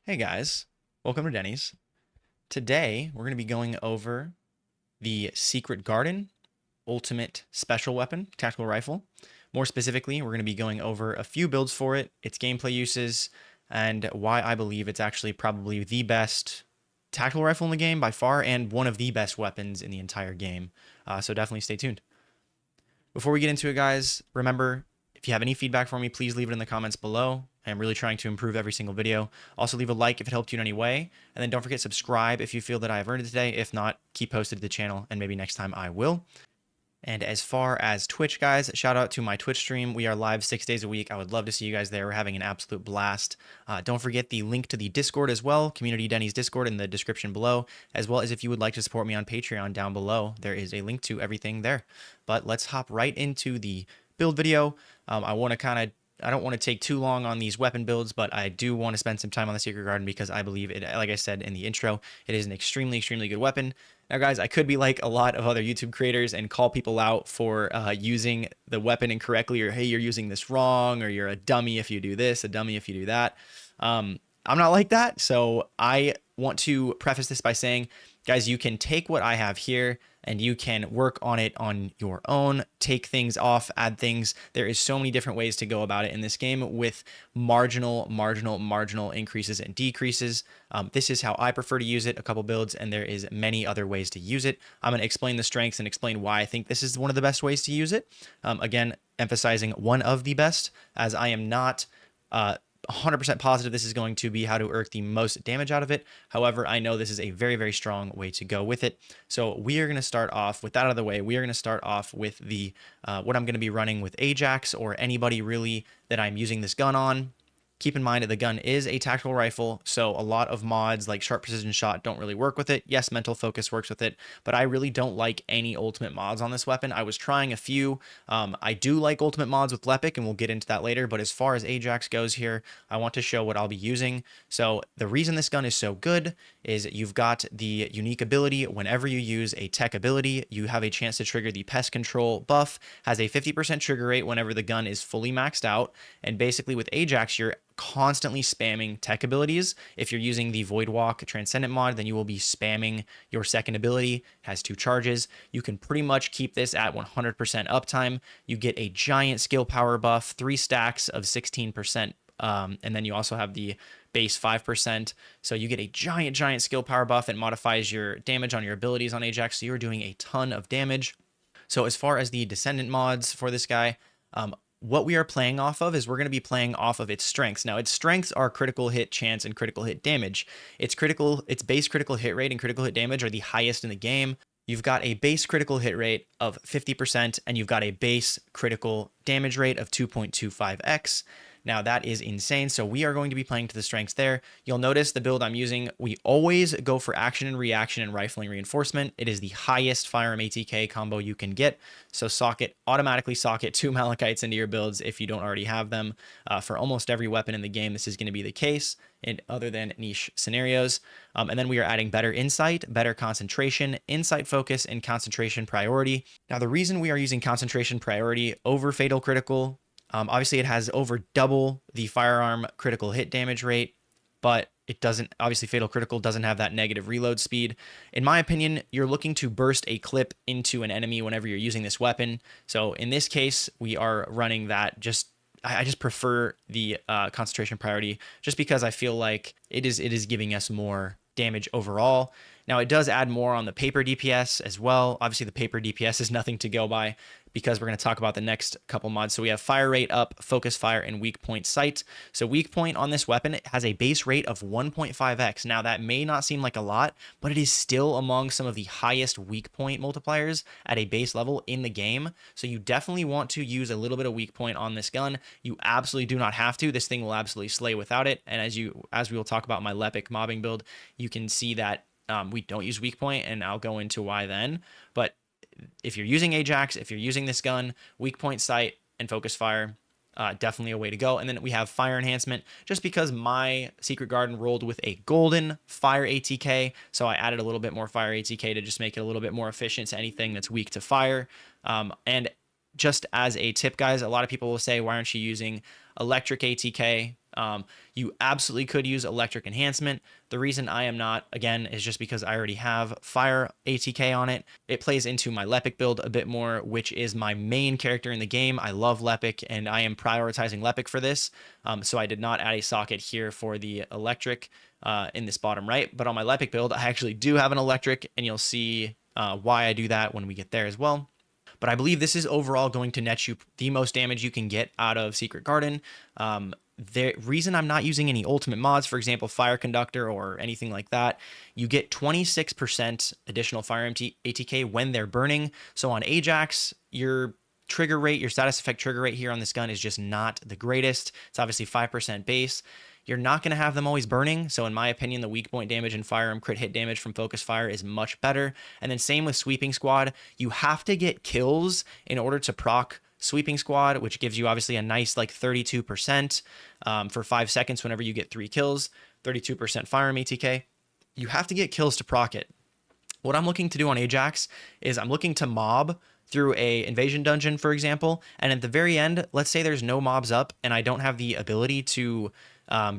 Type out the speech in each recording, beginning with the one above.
Hey guys, welcome to Denny's. Today we're going to be going over the Secret Garden Ultimate Special Weapon Tactical Rifle. More specifically, we're going to be going over a few builds for it, its gameplay uses, and why I believe it's actually probably the best tactical rifle in the game by far and one of the best weapons in the entire game. So definitely stay tuned. Before we get into it, guys, remember, if you have any feedback for me, please leave it in the comments below. I am really trying to improve every single video. Also, leave a like if it helped you in any way. And then don't forget subscribe if you feel that I have earned it today. If not, keep posted to the channel, and maybe next time I will. And as far as Twitch, guys, shout out to my Twitch stream. We are live 6 days a week. I would love to see you guys there. We're having an absolute blast. Don't forget the link to the Discord as well, Community Denny's Discord in the description below, as well as if you would like to support me on Patreon down below. There is a link to everything there. But let's hop right into the build video. I don't want to take too long on these weapon builds, but I do want to spend some time on the Secret Garden because I believe it, like I said in the intro, it is an extremely, extremely good weapon. Now, guys, I could be like a lot of other YouTube creators and call people out for using the weapon incorrectly, or hey, you're using this wrong, or you're a dummy if you do this, a dummy if you do that. I'm not like that, so I want to preface this by saying, guys, you can take what I have here and you can work on it on your own, take things off, add things. There is so many different ways to go about it in this game with marginal increases and decreases. This is how I prefer to use it, a couple builds, and there is many other ways to use it. I'm going to explain the strengths and explain why I think this is one of the best ways to use it. Again, emphasizing one of the best, as I am not 100% positive this is going to be how to irk the most damage out of it. However, I know this is a very, very strong way to go with it. So we are going to start off with that out of the way. We are going to start off with the what I'm going to be running with Ajax or anybody really that I'm using this gun on. Keep in mind that the gun is a tactical rifle, so a lot of mods like sharp precision shot don't really work with it. Yes, mental focus works with it, but I really don't like any ultimate mods on this weapon. I was trying a few. I do like ultimate mods with Lepic, and we'll get into that later, but as far as Ajax goes here, I want to show what I'll be using. So the reason this gun is so good is you've got the unique ability whenever you use a tech ability, you have a chance to trigger the pest control buff, has a 50% trigger rate whenever the gun is fully maxed out, and basically with Ajax, you're constantly spamming tech abilities. If you're using the Void Walk Transcendant mod, then you will be spamming your second ability. It has 2 charges. You can pretty much keep this at 100% uptime. You get a giant skill power buff, 3 stacks of 16%, and then you also have the base 5%. So you get a giant skill power buff and modifies your damage on your abilities on Ajax. So you're doing a ton of damage. So as far as the Descendant mods for this guy, what we are playing off of is we're going to be playing off of its strengths. Now, its strengths are critical hit chance and critical hit damage. Its base critical hit rate and critical hit damage are the highest in the game. You've got a base critical hit rate of 50%, and you've got a base critical damage rate of 2.25x. Now that is insane. So we are going to be playing to the strengths there. You'll notice the build I'm using, we always go for action and reaction and rifling reinforcement. It is the highest firearm ATK combo you can get. So automatically socket 2 Malachites into your builds if you don't already have them. For almost every weapon in the game, this is going to be the case, other than niche scenarios. And then we are adding better insight, better concentration, insight focus, and concentration priority. Now the reason we are using concentration priority over fatal critical, obviously it has over double the firearm critical hit damage rate, but it doesn't, obviously fatal critical doesn't have that negative reload speed. In my opinion, you're looking to burst a clip into an enemy whenever you're using this weapon. So in this case, we are running that I just prefer the concentration priority just because I feel like it is giving us more damage overall. Now it does add more on the paper DPS as well. Obviously the paper DPS is nothing to go by because we're going to talk about the next couple mods. So we have fire rate up, focus fire, and weak point sight. So weak point on this weapon has a base rate of 1.5x. Now that may not seem like a lot, but it is still among some of the highest weak point multipliers at a base level in the game. So you definitely want to use a little bit of weak point on this gun. You absolutely do not have to. This thing will absolutely slay without it. And as we will talk about my Lepic mobbing build, you can see that we don't use weak point, and I'll go into why then. But if you're using Ajax, if you're using this gun, weak point sight and focus fire, definitely a way to go. And then we have fire enhancement, just because my Secret Garden rolled with a golden fire ATK, so I added a little bit more fire ATK to just make it a little bit more efficient to anything that's weak to fire. And just as a tip, guys, a lot of people will say, why aren't you using electric ATK? You absolutely could use electric enhancement. The reason I am not, again, is just because I already have fire ATK on it. It plays into my Lepic build a bit more, which is my main character in the game. I love Lepic, and I am prioritizing Lepic for this. So I did not add a socket here for the electric in this bottom right. But on my Lepic build, I actually do have an electric, and you'll see why I do that when we get there as well. But I believe this is overall going to net you the most damage you can get out of Secret Garden. The reason I'm not using any ultimate mods, for example, Fire Conductor or anything like that, you get 26% additional fire ATK when they're burning. So on Ajax, your trigger rate, your status effect trigger rate here on this gun is just not the greatest. It's obviously 5% base. You're not going to have them always burning. So in my opinion, the weak point damage and firearm crit hit damage from focus fire is much better. And then same with Sweeping Squad. You have to get kills in order to proc Sweeping Squad, which gives you obviously a nice like 32% for 5 seconds whenever you get 3 kills, 32% firearm ATK. You have to get kills to proc it. What I'm looking to do on Ajax is I'm looking to mob through a invasion dungeon, for example, and at the very end, let's say there's no mobs up and I don't have the ability to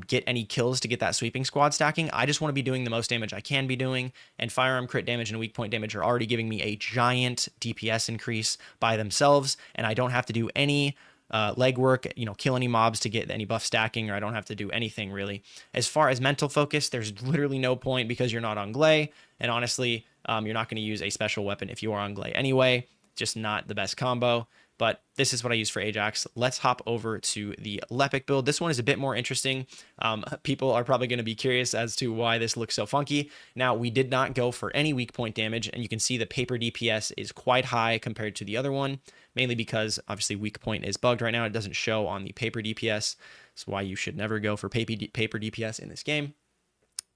get any kills to get that sweeping squad stacking. I just want to be doing the most damage I can be doing, and firearm crit damage and weak point damage are already giving me a giant DPS increase by themselves, and I don't have to do any legwork, kill any mobs to get any buff stacking, or I don't have to do anything really. As far as mental focus, there's literally no point because you're not on Glay, and honestly, you're not going to use a special weapon if you are on Glay anyway. Just not the best combo. But this is what I use for Ajax. Let's hop over to the Lepic build. This one is a bit more interesting. People are probably going to be curious as to why this looks so funky. Now, we did not go for any weak point damage, and you can see the paper DPS is quite high compared to the other one, mainly because obviously weak point is bugged right now. It doesn't show on the paper DPS. That's why you should never go for paper DPS in this game.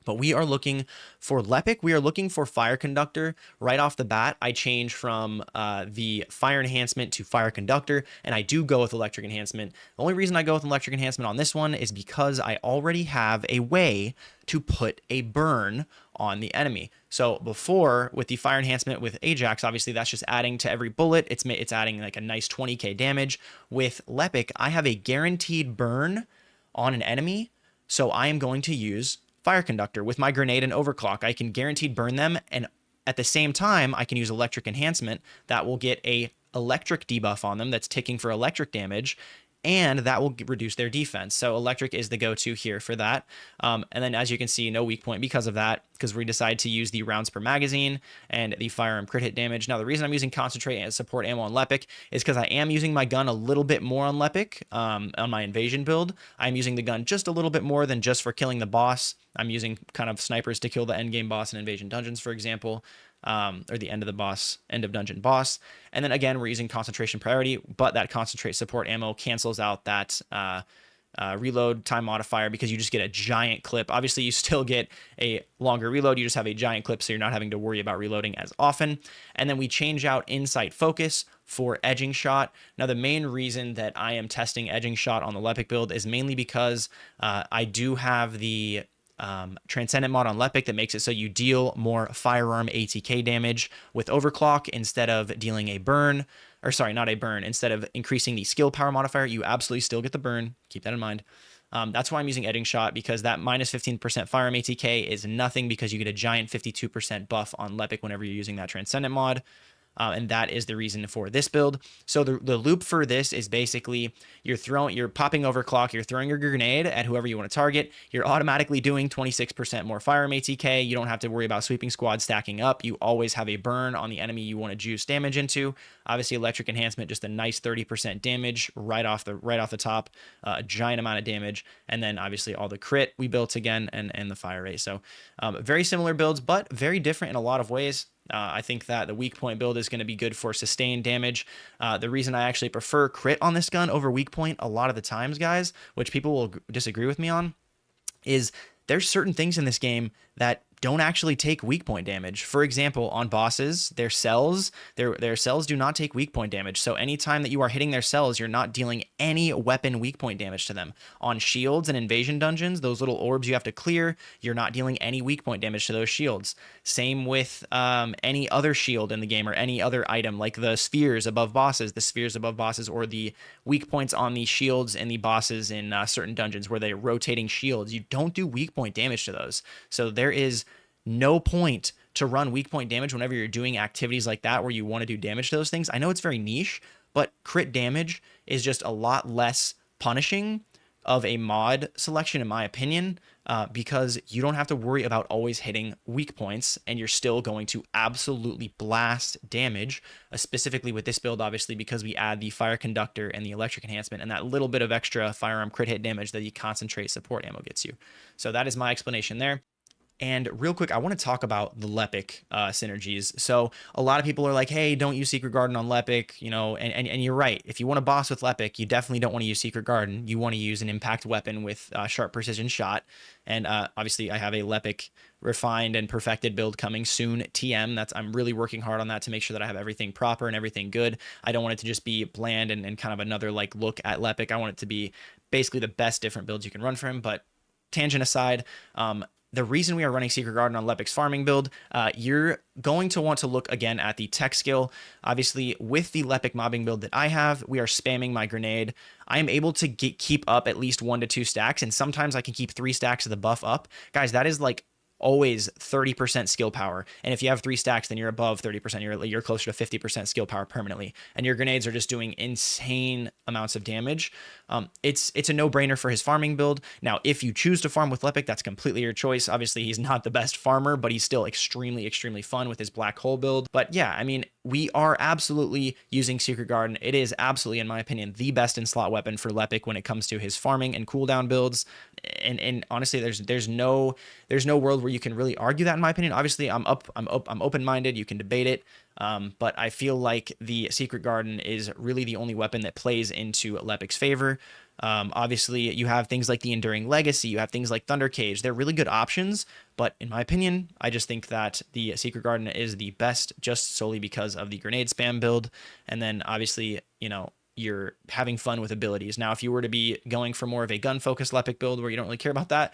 But we are looking for Lepic. We are looking for Fire Conductor. Right off the bat, I change from the Fire Enhancement to Fire Conductor, and I do go with Electric Enhancement. The only reason I go with Electric Enhancement on this one is because I already have a way to put a burn on the enemy. So before, with the Fire Enhancement with Ajax, obviously that's just adding to every bullet. It's adding like a nice 20k damage. With Lepic, I have a guaranteed burn on an enemy, so I am going to use Fire Conductor. With my grenade and overclock, I can guaranteed burn them, and at the same time, I can use Electric Enhancement that will get a electric debuff on them that's ticking for electric damage, and that will reduce their defense. So electric is the go-to here for that. And then as you can see, no weak point because of that, because we decided to use the rounds per magazine and the firearm crit hit damage. Now, the reason I'm using concentrate and support ammo on Lepic is because I am using my gun a little bit more on Lepic on my invasion build. I'm using the gun just a little bit more than just for killing the boss. I'm using kind of snipers to kill the end game boss in invasion dungeons, for example. Or the end of dungeon boss. And then again, we're using concentration priority, but that concentrate support ammo cancels out that reload time modifier because you just get a giant clip. Obviously, you still get a longer reload. You just have a giant clip, so you're not having to worry about reloading as often. And then we change out Insight Focus for Edging Shot. Now, the main reason that I am testing Edging Shot on the Lepic build is mainly because I do have the Transcendent mod on Lepic that makes it so you deal more firearm ATK damage with overclock instead of dealing a burn, or sorry, not a burn. Instead of increasing the skill power modifier, you absolutely still get the burn. Keep that in mind. That's why I'm using Edging Shot, because that minus 15% firearm ATK is nothing because you get a giant 52% buff on Lepic whenever you're using that Transcendent mod. And that is the reason for this build. So the loop for this is basically you're popping overclock, you're throwing your grenade at whoever you want to target. You're automatically doing 26% more firearm ATK. You don't have to worry about sweeping squad stacking up. You always have a burn on the enemy you want to juice damage into. Obviously, electric enhancement, just a nice 30% damage right off the top, a giant amount of damage, and then obviously all the crit we built again and the fire rate. So very similar builds, but very different in a lot of ways. I think that the weak point build is going to be good for sustained damage. The reason I actually prefer crit on this gun over weak point a lot of the times, guys, which people will disagree with me on, is there's certain things in this game that don't actually take weak point damage. For example, on bosses, their cells do not take weak point damage. So anytime that you are hitting their cells, you're not dealing any weapon weak point damage to them. On shields and invasion dungeons, those little orbs you have to clear, you're not dealing any weak point damage to those shields. Same with any other shield in the game or any other item, like the spheres above bosses, or the weak points on the shields and the bosses in certain dungeons where they're rotating shields. You don't do weak point damage to those. So there is no point to run weak point damage whenever you're doing activities like that where you want to do damage to those things. I know it's very niche, but crit damage is just a lot less punishing of a mod selection, in my opinion, because you don't have to worry about always hitting weak points, and you're still going to absolutely blast damage, specifically with this build, obviously, because we add the fire conductor and the electric enhancement and that little bit of extra firearm crit hit damage that the concentrate support ammo gets you. So that is my explanation there. And real quick, I want to talk about the Lepic synergies. So a lot of people are like, hey, don't use Secret Garden on Lepic, and you're right. If you want to boss with Lepic, you definitely don't want to use Secret Garden. You want to use an impact weapon with sharp precision shot. And obviously, I have a Lepic refined and perfected build coming soon, TM. I'm really working hard on that to make sure that I have everything proper and everything good. I don't want it to just be bland and kind of another look at Lepic. I want it to be basically the best different builds you can run for him. But tangent aside, the reason we are running Secret Garden on Lepic's farming build, you're going to want to look again at the tech skill. Obviously, with the Lepic mobbing build that I have, we are spamming my grenade. I am able to keep up at least 1 to 2 stacks, and sometimes I can keep 3 stacks of the buff up. Guys, that is always 30% skill power. And if you have 3 stacks, then you're above 30%. You're closer to 50% skill power permanently. And your grenades are just doing insane amounts of damage. It's a no-brainer for his farming build. Now, if you choose to farm with Lepic, that's completely your choice. Obviously, he's not the best farmer, but he's still extremely, extremely fun with his black hole build. But yeah, I mean, we are absolutely using Secret Garden. It is absolutely, in my opinion, the best in slot weapon for Lepic when it comes to his farming and cooldown builds. And honestly, there's no world where you can really argue that, in my opinion. Obviously, I'm open-minded. You can debate it. But I feel like the Secret Garden is really the only weapon that plays into Lepic's favor. Obviously, you have things like the Enduring Legacy. You have things like Thunder Cage. They're really good options. But in my opinion, I just think that the Secret Garden is the best just solely because of the grenade spam build. And then obviously, you're having fun with abilities. Now, if you were to be going for more of a gun-focused Lepic build where you don't really care about that,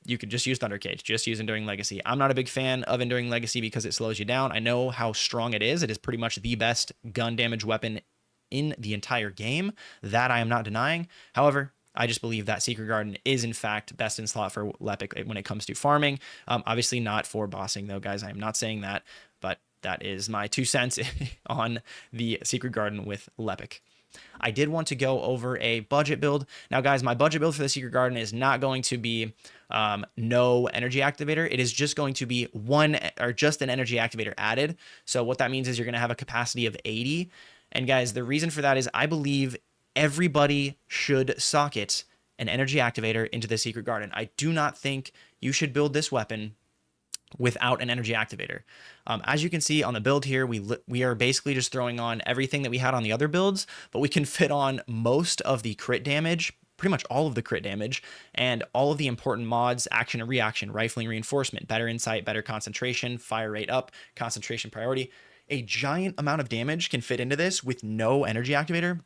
you could just use Thunder Cage, just use Enduring Legacy. I'm not a big fan of Enduring Legacy because it slows you down. I know how strong it is. It is pretty much the best gun damage weapon in the entire game. That I am not denying. However, I just believe that Secret Garden is, in fact, best in slot for Lepic when it comes to farming. Obviously not for bossing, though, guys. I am not saying that, but that is my 2 cents on the Secret Garden with Lepic. I did want to go over a budget build. Now, guys, my budget build for the Secret Garden is not going to be no energy activator. It is just going to be just an energy activator added. So what that means is you're going to have a capacity of 80. And guys, the reason for that is I believe everybody should socket an energy activator into the Secret Garden. I do not think you should build this weapon without an energy activator. As you can see on the build here, we are basically just throwing on everything that we had on the other builds, but we can fit on most of the crit damage, pretty much all of the crit damage, and all of the important mods: action and reaction, rifling reinforcement, better insight, better concentration, fire rate up, concentration priority. A giant amount of damage can fit into this with no energy activator.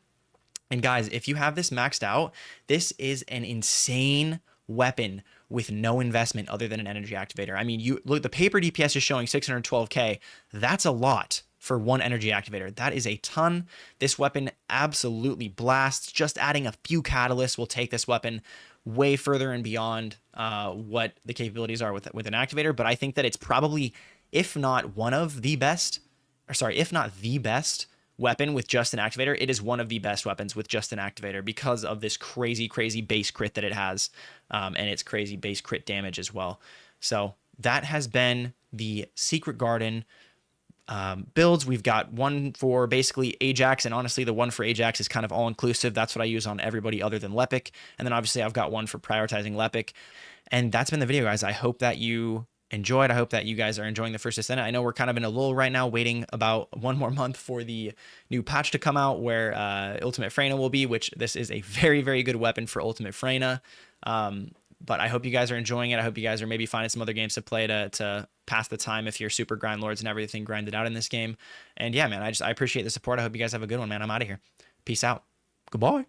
And guys, if you have this maxed out, this is an insane weapon with no investment other than an energy activator. I mean, you look, the paper DPS is showing 612k. That's a lot for one energy activator. That is a ton. This weapon absolutely blasts. Just adding a few catalysts will take this weapon way further and beyond what the capabilities are with an activator. But I think that it's probably, if not the best weapon with just an activator, it is one of the best weapons with just an activator because of this crazy base crit that it has, and its crazy base crit damage as well. So that has been the Secret Garden builds. We've got one for basically Ajax, and honestly, the one for Ajax is kind of all-inclusive. That's what I use on everybody other than Lepic. And then obviously I've got one for prioritizing Lepic. And that's been the video, guys. I hope that you enjoyed. I hope that you guys are enjoying the first Descendant. I know we're kind of in a lull right now, waiting about 1 more month for the new patch to come out where Ultimate Freyna will be, which this is a very, very good weapon for Ultimate Freyna. But I hope you guys are enjoying it. I hope you guys are maybe finding some other games to play to pass the time if you're super grind lords and everything grinded out in this game. And yeah, man, I appreciate the support. I hope you guys have a good one, man. I'm out of here. Peace out. Goodbye.